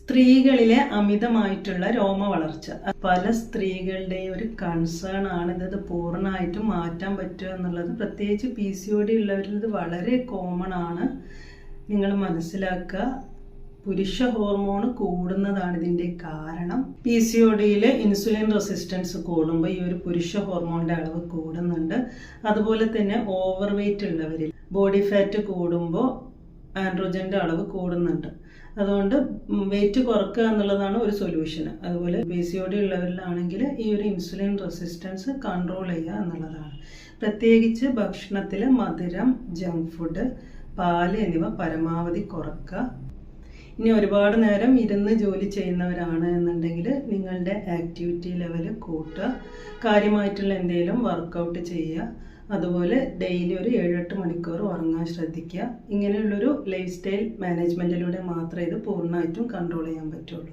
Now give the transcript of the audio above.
സ്ത്രീകളിലെ അമിതമായിട്ടുള്ള രോമ വളർച്ച പല സ്ത്രീകളുടെയും ഒരു കൺസേൺ ആണ്. ഇത് പൂർണ്ണമായിട്ടും മാറ്റാൻ പറ്റുക എന്നുള്ളത്. പ്രത്യേകിച്ച് PCOD ഉള്ളവരിൽ ഇത് വളരെ കോമൺ ആണ്. നിങ്ങൾ മനസ്സിലാക്കുക, പുരുഷ ഹോർമോൺ കൂടുന്നതാണ് ഇതിൻ്റെ കാരണം. PCODയിൽ ഇൻസുലിൻ റെസിസ്റ്റൻസ് കൂടുമ്പോൾ ഈ ഒരു പുരുഷ ഹോർമോണിൻ്റെ അളവ് കൂടുന്നുണ്ട്. അതുപോലെ തന്നെ ഓവർ വെയ്റ്റ് ഉള്ളവരിൽ ബോഡി ഫാറ്റ് കൂടുമ്പോൾ ആൻഡ്രോജൻ്റെ അളവ് കൂടുന്നുണ്ട്. അതുകൊണ്ട് വെയിറ്റ് കുറക്കുക എന്നുള്ളതാണ് ഒരു സൊല്യൂഷൻ. അതുപോലെ PCOD ഉള്ളവരിലാണെങ്കിൽ ഈ ഒരു ഇൻസുലിൻ റെസിസ്റ്റൻസ് കൺട്രോൾ ചെയ്യുക എന്നുള്ളതാണ്. പ്രത്യേകിച്ച് ഭക്ഷണത്തിൽ മധുരം, ജങ്ക് ഫുഡ്, പാല് എന്നിവ പരമാവധി കുറക്കുക. ഇനി ഒരുപാട് നേരം ഇരുന്ന് ജോലി ചെയ്യുന്നവരാണ് എന്നുണ്ടെങ്കിൽ നിങ്ങളുടെ ആക്ടിവിറ്റി ലെവൽ കൂട്ടുക. കാര്യമായിട്ടുള്ള എന്തെങ്കിലും വർക്കൗട്ട് ചെയ്യുക. അതുപോലെ ഡെയിലി ഒരു 7-8 മണിക്കൂർ ഉറങ്ങാൻ ശ്രദ്ധിക്കുക. ഇങ്ങനെയുള്ളൊരു ലൈഫ് സ്റ്റൈൽ മാനേജ്മെൻറ്റിലൂടെ മാത്രമേ ഇത് പൂർണ്ണമായിട്ടും കൺട്രോൾ ചെയ്യാൻ പറ്റുള്ളൂ.